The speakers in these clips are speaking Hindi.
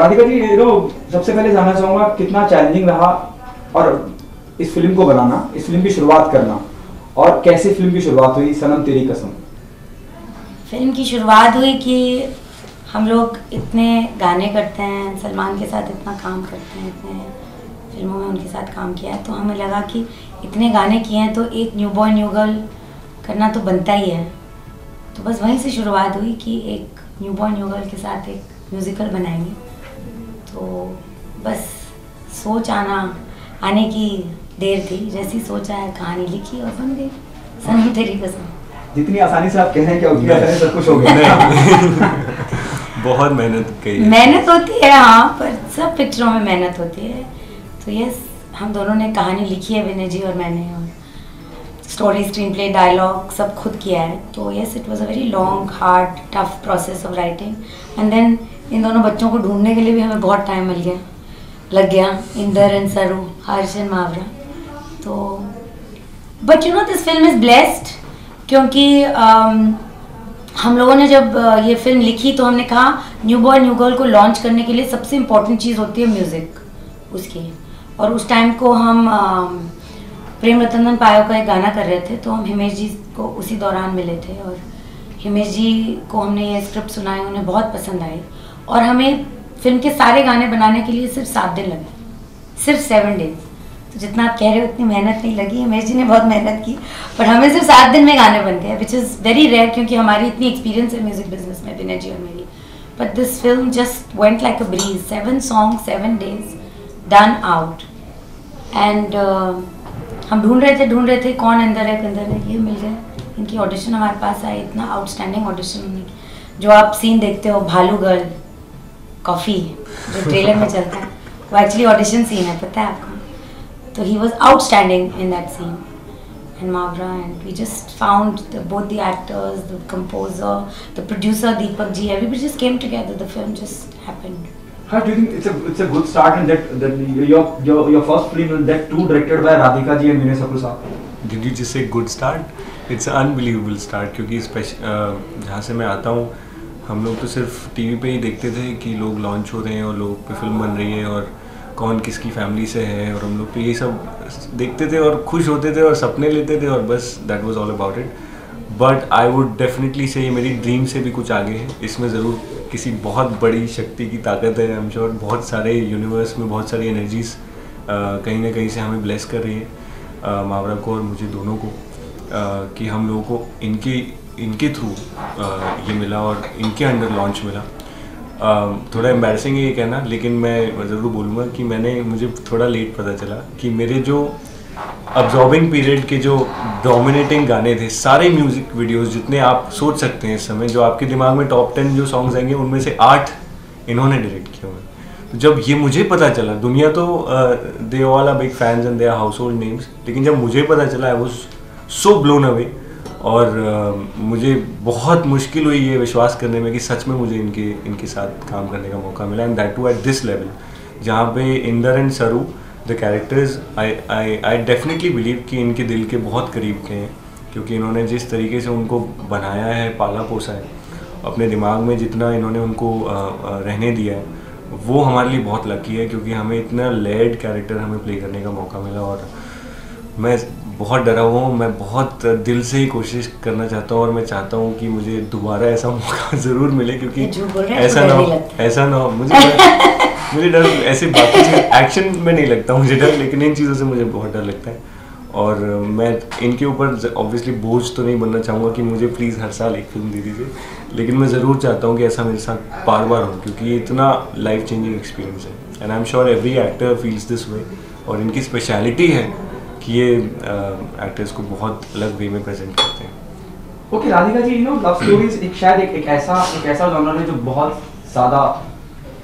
राधिका जी, सबसे पहले जानना चाहूंगा कितना चैलेंजिंग रहा और इस फिल्म को बनाना, इस फिल्म की शुरुआत करना, और कैसे फिल्म की शुरुआत हुई सनम तेरी कसम? फिल्म की शुरुआत हुई कि हम लोग इतने गाने करते हैं, सलमान के साथ इतना काम करते हैं, इतने फिल्मों में उनके साथ काम किया है, तो हमें लगा कि इतने गाने किए हैं तो एक न्यू बॉय न्यू गर्ल करना तो बनता ही है। तो बस वहीं से शुरुआत हुई कि एक न्यू बॉय न्यू गर्ल के साथ एक म्यूज़िकल बनाएंगे। तो बस सोच आने की देर थी, जैसी सोच आया कहानी लिखी और बन गई सनम तेरी कसम। जितनी आसानी से आप कह रहे हैं क्या उतनी आसानी से सब कुछ हो गया? बहुत मेहनत की मेहनत होती है, हाँ, पर सब पिक्चरों में मेहनत होती है। तो यस, हम दोनों ने कहानी लिखी है, विनय जी और मैंने, और स्टोरी, स्क्रीन प्ले, डायलॉग सब खुद किया है। तो yes, it was a very long, hard, tough process of writing. And then इन दोनों बच्चों को ढूंढने के लिए भी हमें बहुत टाइम लग गया, इंदर एंड सरू, हर्ष एंड मावरा। तो but you know this film is blessed, क्योंकि हम लोगों ने जब ये फिल्म लिखी तो हमने कहा न्यू बॉय न्यू गर्ल को लॉन्च करने के लिए सबसे इम्पोर्टेंट चीज़ होती है म्यूज़िक उसकी। और उस टाइम को हम प्रेम रतन पायो का एक गाना कर रहे थे, तो हम हिमेश जी को उसी दौरान मिले थे और हिमेश जी को हमने ये स्क्रिप्ट सुनाई, उन्हें बहुत पसंद आई। और हमें फिल्म के सारे गाने बनाने के लिए सिर्फ 7 दिन लगे, सिर्फ 7 डेज। तो जितना आप कह रहे हो उतनी मेहनत नहीं लगी, हिमेश जी ने बहुत मेहनत की, पर हमें सिर्फ 7 दिन में गाने बन गए, विच इज़ वेरी रेयर, क्योंकि हमारी इतनी एक्सपीरियंस है म्यूजिक बिजनेस में, विनय जी और मेरी। But this film just went like a breeze, 7 song 7 days, done out. And हम ढूंढ रहे थे कौन अंदर है, ये मिल गए। इनकी ऑडिशन हमारे पास आई, इतना आउटस्टैंडिंग ऑडिशन उन्होंने। जो आप सीन देखते हो भालू गर्ल कॉफ़ी जो ट्रेलर में चलता है, वो एक्चुअली ऑडिशन सीन है, पता है आपको? तो he was outstanding in that scene, and Mawra, and we just found both the actors, the composer, the producer Deepak ji, everybody just came together, the film just happened. How do you think it's a good start and that your first film and that too directed by Radhika ji and Vinay Sapru साहब? Did you just say good start? It's an unbelievable start, क्योंकि जहाँ से मैं आता हूँ हम लोग तो सिर्फ टीवी पे ही देखते थे कि लोग लॉन्च हो रहे हैं और लोग पे फिल्म बन रही है और कौन किसकी फैमिली से है, और हम लोग तो ये सब देखते थे और खुश होते थे और सपने लेते थे और बस that was all about it. But I would definitely से ये मेरी ड्रीम से भी कुछ आगे है। इसमें ज़रूर किसी बहुत बड़ी शक्ति की ताकत है, आई एम श्योर। बहुत सारे यूनिवर्स में बहुत सारी एनर्जीज कहीं ना कहीं से हमें ब्लेस कर रही है, मावरा को और मुझे दोनों को, कि हम लोगों को इनके थ्रू ये मिला और इनके अंडर लॉन्च मिला। थोड़ा एम्बैरसिंग है ये कहना, लेकिन मैं ज़रूर बोलूँगा कि मुझे थोड़ा लेट पता चला कि मेरे जो अब्जॉर्बिंग पीरियड के जो डोमिनेटिंग गाने थे, सारे म्यूज़िक वीडियोस जितने आप सोच सकते हैं इस समय, जो आपके दिमाग में टॉप 10 जो सॉन्ग्स आएंगे उनमें से 8 इन्होंने डायरेक्ट किए हुए। तो जब ये मुझे पता चला, दुनिया तो they all are big fans and they are household names, लेकिन जब मुझे पता चला I was so blown away. और मुझे बहुत मुश्किल हुई ये विश्वास करने में कि सच में मुझे इनके साथ काम करने का मौका मिला, and that too at this level, जहाँ पे Inder and Saru the characters I definitely believe कि इनके दिल के बहुत करीब के हैं, क्योंकि इन्होंने जिस तरीके से उनको बनाया है, पाला पोसा है, अपने दिमाग में जितना इन्होंने उनको रहने दिया है, वो हमारे लिए बहुत लकी है, क्योंकि हमें इतना लेयर्ड कैरेक्टर हमें प्ले करने का मौका मिला। और मैं बहुत डरा हुआ हूँ, मैं बहुत दिल से ही कोशिश करना चाहता हूँ और मैं चाहता हूँ कि मुझे दोबारा ऐसा मौका ज़रूर मिले, क्योंकि ऐसा ना हो मुझे डर ऐसे बाकी चीज़ एक्शन में नहीं लगता मुझे डर, लेकिन इन चीज़ों से मुझे बहुत डर लगता है। और मैं इनके ऊपर ऑब्वियसली बोझ तो नहीं बनना चाहूँगा कि मुझे प्लीज़ हर साल एक फिल्म दे दीजिए, लेकिन मैं ज़रूर चाहता हूँ कि ऐसा मेरे साथ बार बार हो, क्योंकि ये इतना लाइफ चेंजिंग एक्सपीरियंस है, and I am sure every actor feels this way. और इनकी स्पेशलिटी है कि ये एक्टर्स को बहुत अलग वे में प्रेजेंट करते हैं। Okay Radhika ji, love stories एक ऐसा जॉनर है जो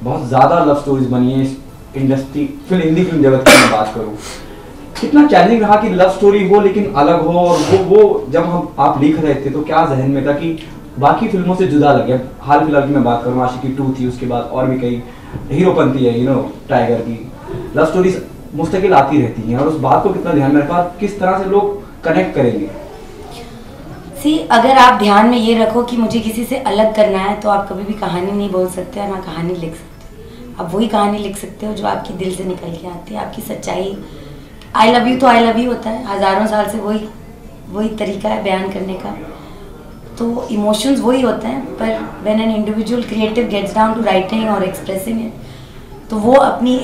बहुत ज़्यादा लव स्टोरीज बनी है इंडस्ट्री, हिंदी फिल्म जगत की मैं बात करूँ। कितना चैलेंजिंग रहा कि लव स्टोरी हो लेकिन अलग हो, और वो जब आप लिख रहे थे तो क्या जहन में था कि बाकी फिल्मों से जुदा लगे? हाल फिलहाल की मैं बात करूँ, आशिकी 2 थी, उसके बाद और भी कई हीरोपंती है, टाइगर की लव स्टोरीज मुस्तकिल आती रहती हैं, और उस बात को कितना ध्यान में रखा, किस तरह से लोग कनेक्ट करेंगे? अगर आप ध्यान में ये रखो कि मुझे किसी से अलग करना है, तो आप कभी भी कहानी नहीं बोल सकते और ना कहानी लिख सकते। आप वही कहानी लिख सकते हो जो आपकी दिल से निकल के आती है, आपकी सच्चाई। आई लव यू तो आई लव यू होता है, हज़ारों साल से वही तरीका है बयान करने का, तो इमोशंस वही होते हैं। पर when an individual creative gets down to writing और एक्सप्रेसिंग इट, तो वो अपनी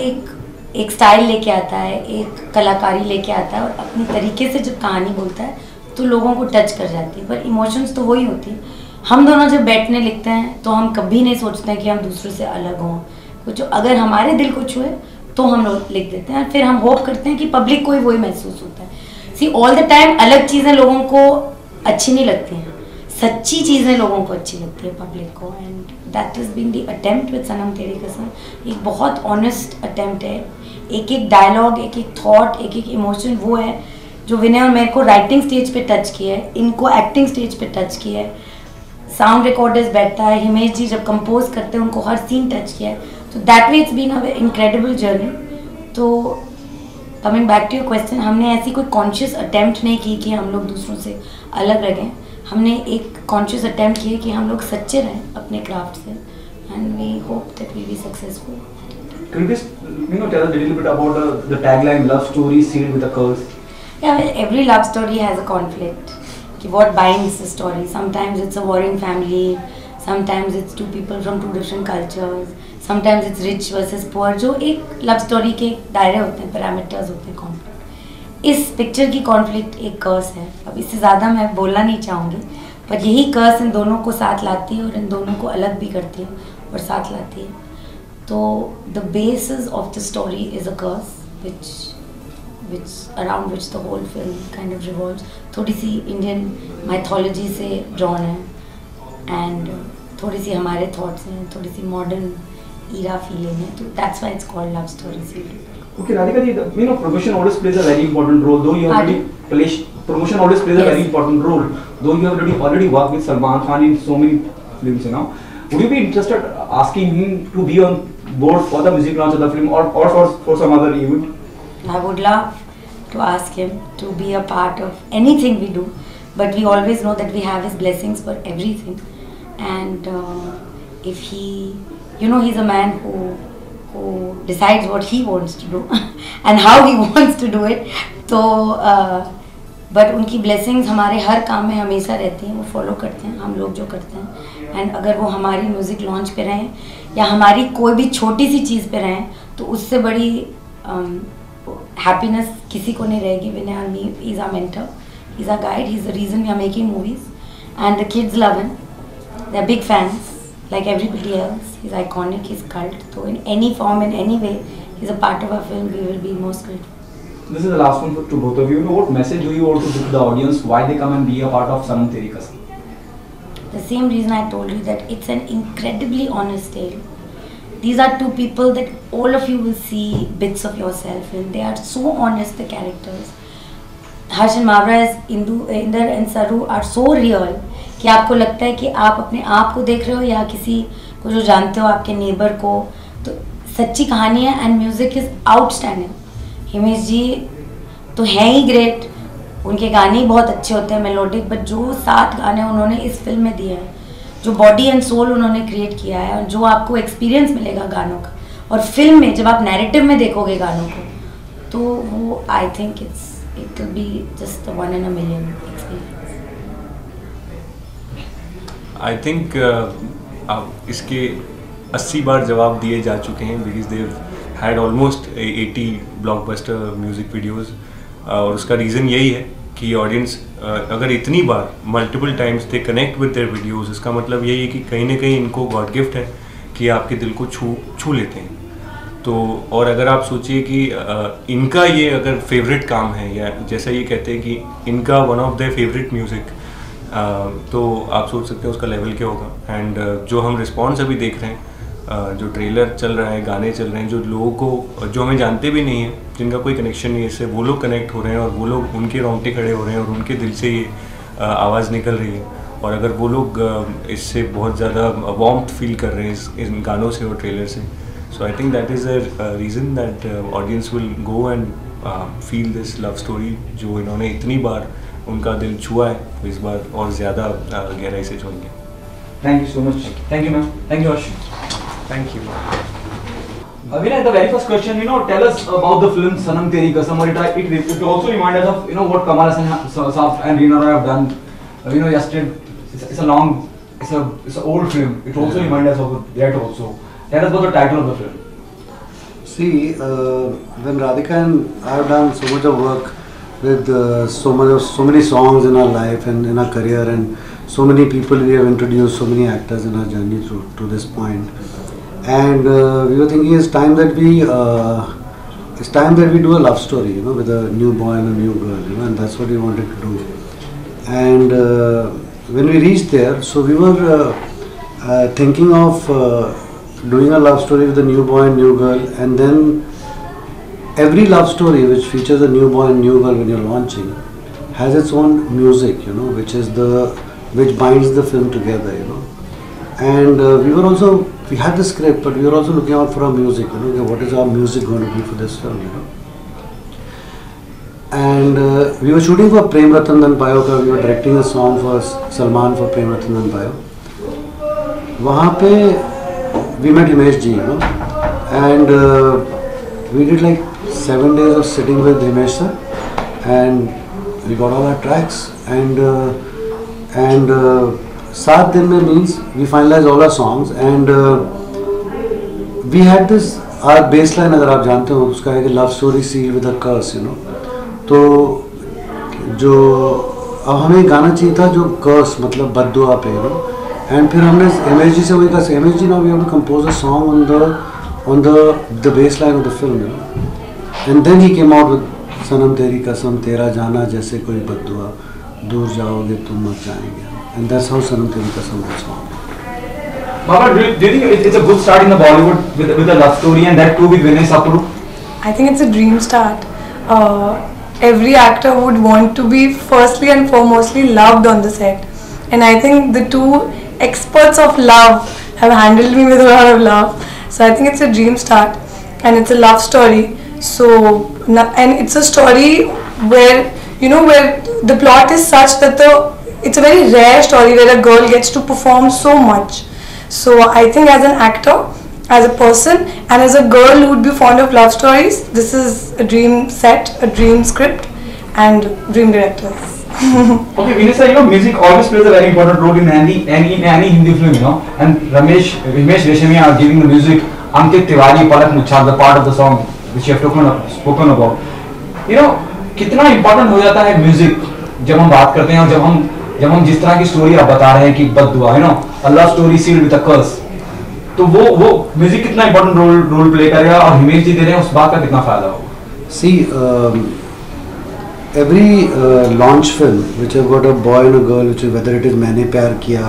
एक स्टाइल लेके आता है, एक कलाकारी लेके आता है, और अपनी तरीके से जब कहानी बोलता है तो लोगों को टच कर जाती है। पर इमोशंस तो वही होती है। हम दोनों जब बैठने लिखते हैं तो हम कभी नहीं सोचते हैं कि हम दूसरों से अलग हों, कुछ अगर हमारे दिल को छुए तो हम लोग लिख देते हैं, फिर हम होप करते हैं कि पब्लिक को ही वही महसूस होता है। सी ऑल द टाइम अलग चीज़ें लोगों को अच्छी नहीं लगती हैं, सच्ची चीज़ें लोगों को अच्छी लगती है पब्लिक को, and that is been the attempt with Sanam Teri Kasam. एक बहुत ऑनेस्ट अटेम्प्ट है, एक एक डायलॉग, एक एक थॉट, एक एक इमोशन वो है जो विनय और मेरे को राइटिंग स्टेज पे टच किया है, इनको एक्टिंग स्टेज पे टच किया है, साउंड रिकॉर्डर्स बैठता है, हिमेश जी जब कंपोज करते हैं उनको हर सीन टच किया है, तो that way it's been a incredible journey. तो coming back to your question, हमने ऐसी कोई कॉन्शियस अटेम्प्ट नहीं की कि हम लोग दूसरों से अलग रहें, हमने एक कॉन्शियस अटेम्प्ट किया कि हम लोग सच्चे रहें अपने क्राफ्ट से, and we hope that we be successful. Could you just, tell us a little bit about the tagline "Love story sealed with a curse"? Yeah, well, every love story has a conflict. What binds the story? Sometimes it's a warring family, sometimes it's two people from two different cultures, sometimes it's rich versus poor. जो एक love story के दायरे होते हैं, parameters होते हैं conflict. इस पिक्चर की conflict एक कर्स है। अब इससे ज़्यादा मैं बोलना नहीं चाहूँगी, पर यही कर्स इन दोनों को साथ लाती है और इन दोनों को अलग भी करती है और साथ लाती है। तो the basis of the story is a curse, which around which the whole film kind of revolves. थोड़ी सी Indian mythology से drawn है, and थोड़ी सी हमारे thoughts हैं, थोड़ी सी modern era feeling है, तो that's why it's called love story series. Okay, Radhika ji, promotion always plays a very important role. Though you have promotion always plays a very important role. Though you have already worked with Salman Khan in so many films, would you be interested asking him to be on board for the music launch of the film, or for some other event? I would love to ask him to be a part of anything we do, but we always know that we have his blessings for everything, and if he, he's a man who decides what he wants to do and how he wants to do it. तो बट उनकी ब्लेसिंग्स हमारे हर काम में हमेशा रहती हैं, वो फॉलो करते हैं हम लोग जो करते हैं, एंड अगर वो हमारी म्यूज़िक लॉन्च पे रहें या हमारी कोई भी छोटी सी चीज़ पे रहें तो उससे बड़ी हैप्पीनेस किसी को नहीं रहेगी। Vinay army is our mentor, is our guide, he is the reason we are making movies, and the kids love him, they are big fans like everybody else. He's iconic, he's cult, so in any form, in any way, he's a part of our film, we will be most grateful. This is the last one to both of you. What message do you want to give to the audience? Why they come and be a part of Sanam Teri Kasam? The same reason I told you, that it's an incredibly honest tale. These are two people that all of you will see bits of yourself in. They are so honest, the characters. Harsh and Mavra as Inder and Saru are so real कि आपको लगता है कि आप अपने आप को देख रहे हो या किसी को जो जानते हो, आपके नेबर को। तो सच्ची कहानी है, and music is outstanding. Himesh ji तो हैं ही ग्रेट, उनके गाने ही बहुत अच्छे होते हैं मेलोडिक, बट जो 7 गाने उन्होंने इस फिल्म में दिए हैं, जो बॉडी एंड सोल उन्होंने क्रिएट किया है, और जो आपको एक्सपीरियंस मिलेगा गानों का, और फिल्म में जब आप नैरेटिव में देखोगे गानों को, तो वो I think it will be just the 1 in a million experience. I think इसके 80 बार जवाब दिए जा चुके हैं, because they had almost 80 blockbuster music videos, और उसका रीज़न यही है कि ऑडियंस अगर इतनी बार multiple times they connect with their videos, इसका मतलब यही है कि कहीं ना कहीं इनको गॉड गिफ्ट है कि आपके दिल को छू लेते हैं। तो और अगर आप सोचिए कि इनका ये अगर फेवरेट काम है, या जैसा ये कहते हैं कि इनका one of their favourite music, तो आप सोच सकते हैं उसका लेवल क्या होगा। एंड जो हम रिस्पॉन्स अभी देख रहे हैं, जो ट्रेलर चल रहा है, गाने चल रहे हैं, जो लोगों को जो हमें जानते भी नहीं हैं, जिनका कोई कनेक्शन नहीं है इससे, वो लोग कनेक्ट हो रहे हैं, और वो लोग उनके रोंगटे खड़े हो रहे हैं, और उनके दिल से ये आवाज़ निकल रही है। और अगर वो लोग इससे बहुत ज़्यादा वार्मथ फील कर रहे हैं इन गानों से और ट्रेलर से, so I think that is a reason that audience will go and feel this love story, जो इन्होंने इतनी बार उनका दिल छुआ है, तो इस बार और ज़्यादा गहराई से छुएंगे। Thank you so much. Thank you ma'am. Thank you Harsh. Thank you. Vinay, the very first question, tell us about the film Sanam Teri Kasam. Or it also reminds us of, what Kamal Haasan and Reena Roy have done. Yesterday, it's a long, it's an old film. It also reminds us of that also. Tell us about the title of the film. See, when Radhika and I have done so much of work with so many songs in our life and in our career, and so many people we have introduced, so many actors in our journey to this point. And we were thinking it's time that we do a love story, with a new boy and a new girl, and that's what we wanted to do. And when we reached there, so we were thinking of doing a love story with a new boy and new girl, and then every love story which features a new boy and new girl when you're launching has its own music, which binds the film together, And we had the script, but we were also looking out for our music, what is our music going to be for this film, And we were shooting for Prem Ratan Dhan Payo, we were directing a song for Salman for Prem Ratan Dhan Payo. Wahan pe we met Himesh ji, and we did like 7 days of sitting with Himesh sir, and we got all our tracks, and 7 दिन में means we finalized all our songs, and we had this, our baseline अगर आप जानते हो उसका है कि love story sealed with a curse, तो जो अब हमें गाना चाहिए था जो curse मतलब बद्दुआ पे, and फिर हमने हिमेश जी से वही कहा, हिमेश जी now we have to compose a song on the baseline of the film, and then he came out with सनम तेरी कसम तेरा जाना जैसे कोई बद्दुआ दूर जाओगे तुम मत जाएंगे. And that's how Sanam Teri Kasam was formed. Baba, do you think it's a good start in the Bollywood with a love story, and that too with Vinay Sapru? I think it's a dream start. Every actor would want to be firstly and foremostly loved on the set. And I think the two experts of love have handled me with a lot of love. So I think it's a dream start, and it's a love story. So, and it's a story where, where the plot is such that it's a very rare story where a girl gets to perform so much. So I think as an actor, as a person, and as a girl who would be fond of love stories, this is a dream set, a dream script, and dream directors. Okay, Vinay sir, music always plays a very important role in any Hindi film, and Himesh Reshammiya are giving the music. Ankit Tiwari, Palak Muchhal, the part of the song which you have spoken about. कितना important हो जाता है म्यूजिक जब हम बात करते हैं, और जब हम जिस तरह की स्टोरी आप बता रहे हैं कि बद्दुआ, अल्लाह स्टोरी सील्ड विद अ कर्स, तो वो म्यूजिक कितना इंपॉर्टेंट रोल प्ले करेगा, और हिमेश जी दे रहे हैं उस बात का कितना फायदा होगा? See, every launch film which have got a boy and a girl, whether it is मैंने प्यार किया,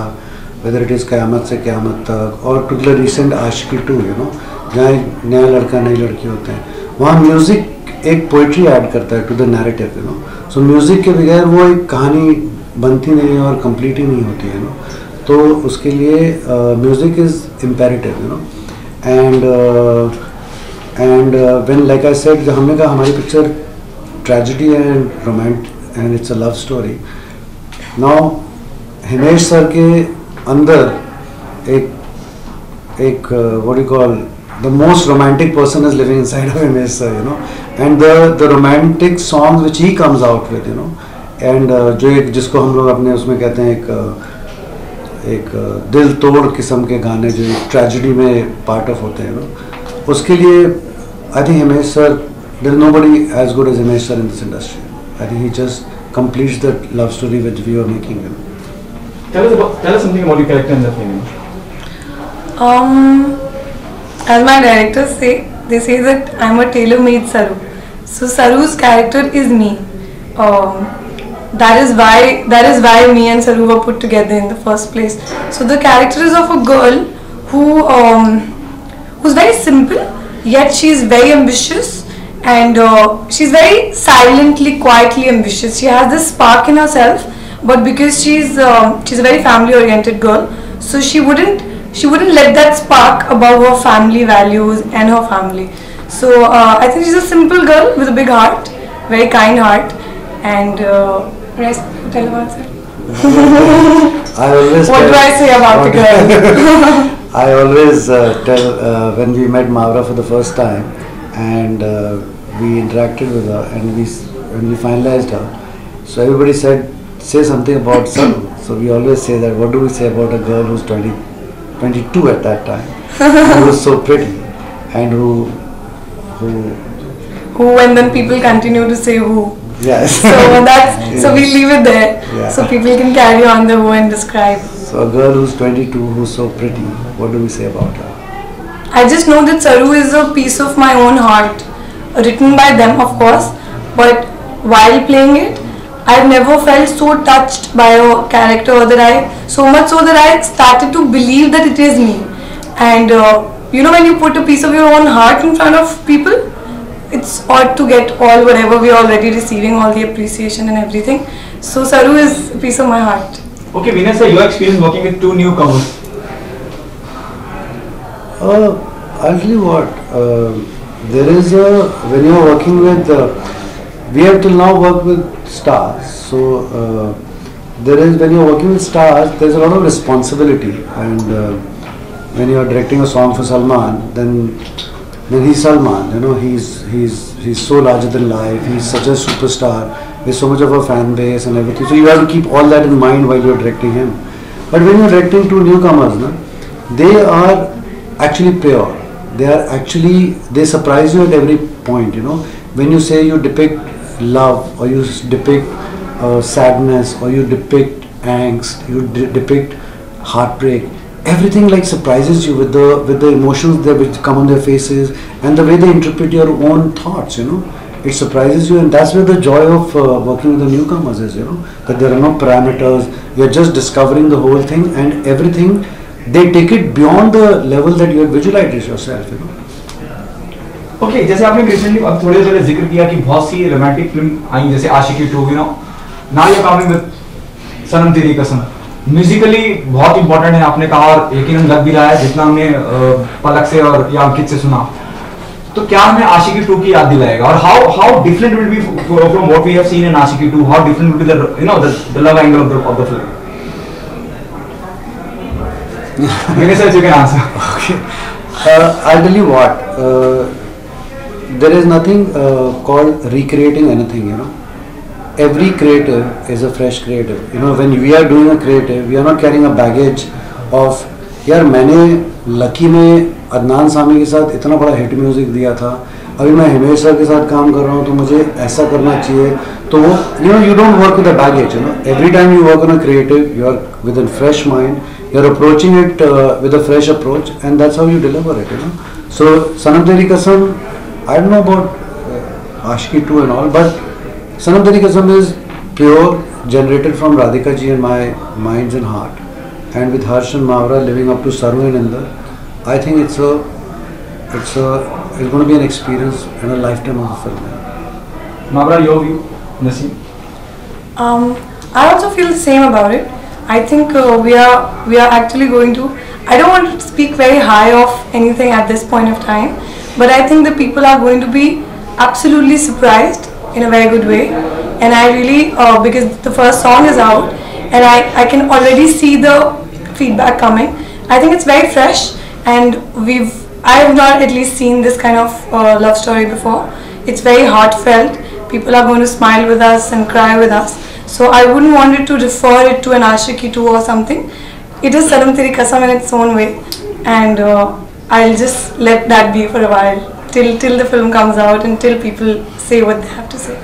whether it is क़यामत से क़यामत तक, और particular recent आशिकी 2, जहाँ नया लड़का नई लड़की होते हैं, वहाँ म्यूजिक एक पोइट्री ऐड करता है to the narrative, so music के बगैर वो एक कहानी बनती नहीं है और कंप्लीट ही नहीं होती है, तो उसके लिए music is imperative, and when like I said, हमने कहा हमारी picture tragedy and romantic and it's a love story. Now Himesh sir के अंदर एक what you call the most romantic person is living inside of Himesh sir, and the romantic songs which he comes out with, and जो एक जिसको हम लोग अपने उसमें कहते हैं एक दिल तोड़ किस्म के गाने जो ट्रेजेडी में पार्ट ऑफ होते हैं, उसके लिए I think Himesh sir, there is nobody as good as Himesh sir in this industry. I think he just completes the love story which we are making. Tell us something about your character in the film. As my directors say, they say that I'm a tailor-made Saru. So Saru's character is me. That is why me and Saru were put together in the first place. So the character is of a girl who's very simple, yet she's very ambitious, and she's very silently, quietly ambitious. She has this spark in herself, but because she's a very family-oriented girl, so she wouldn't let that spark above her family values and her family. So I think she's a simple girl with a big heart, very kind heart, and rest. Tell about it. What do I say about the girl? I always tell when we met Mavra for the first time and we interacted with her and when we finalized her, so everybody said, say something about Saru. So we always say that, what do we say about a girl who's 22 at that time, who was so pretty and who and then people continue to say who. Yes. So that's so we leave it there. Yeah. So people can carry on the who and describe. So a girl who's 22, who's so pretty, what do we say about her? I just know that Saru is a piece of my own heart, written by them of course, but while playing it, I've never felt so touched by a character so much so that I started to believe that it is me. And you know, when you put a piece of your own heart in front of people, it's odd to get all whatever we are already receiving, all the appreciation and everything. So Saru is a piece of my heart. Okay, Vinay sir, your experience working with two newcomers. I'll tell you what, there is when you are working with, we have till now worked with stars, so when you are working with stars, there's a lot of responsibility, and when you are directing a song for Salman, then he's Salman, you know, he's so larger than life, he's such a superstar, there's so much of a fan base and everything, so you have to keep all that in mind while you're directing him. But when you're directing two newcomers, they are actually pure, they surprise you at every point, you know, when you say you depict love, or you depict sadness, or you depict angst, you depict heartbreak, everything like surprises you with the emotions that which come on their faces and the way they interpret your own thoughts, you know. It surprises you, and that's where the joy of working with the newcomers is, you know, that there are no parameters, you're just discovering the whole thing, and everything, they take it beyond the level that you had visualized yourself, you know. Okay जैसे आपने रिसेंटली अब थोड़े पहले जिक्र किया कि बहुत सी रोमांटिक फिल्म आई जैसे Aashiqui 2, you know, now you coming with Sanam Teri Kasam, Musically बहुत इंपॉर्टेंट है आपने कहा, और यकीनन लग भी रहा है जितना हमने पलक से और या अंकित से सुना, तो क्या हमें आशिकी 2 की याद दिलाएगा, और how different will be from what we have seen in Aashiqui 2, how different will be the you know the love angle of the film? Vinay sir, you can answer. Okay. I'll tell you what, there is nothing called recreating anything, you know. Every creative is a fresh creative, you know. When we are doing a creative, we are not carrying a baggage of, यार मैंने लकी में अदनान सामी के साथ इतना बड़ा हिट म्यूजिक दिया था, अभी मैं हिमेश सर के साथ काम कर रहा हूँ तो मुझे ऐसा करना चाहिए, तो वो you know, you don't work with a baggage, you know. Every time you work on a creative, you are with a fresh mind, you are approaching it with a fresh approach, and that's how you deliver it, you know. So Sanam Teri Kasam, I don't know about Ashiki 2 and all, but Sanam Teri Kasam is pure, generated from Radhika ji and my minds and heart, and with Harsh and Mavra living up to Saru and Inder, I think it's going to be an experience and a lifetime of a film. Mavra, your view, Naseem? I also feel the same about it. I think we are actually going to, I don't want to speak very high of anything at this point of time, but I think the people are going to be absolutely surprised in a very good way, and I really, because the first song is out and I can already see the feedback coming. I think it's very fresh, and I have not at least seen this kind of love story before. It's very heartfelt. People are going to smile with us and cry with us. So I wouldn't want it to refer it to an Ashiki 2 or something. It is Sanam Teri Kasam in its own way, and I'll just let that be for a while till the film comes out and till people say what they have to say.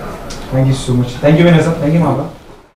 Thank you so much. Thank you, Vinay sir. Thank you, Mavra.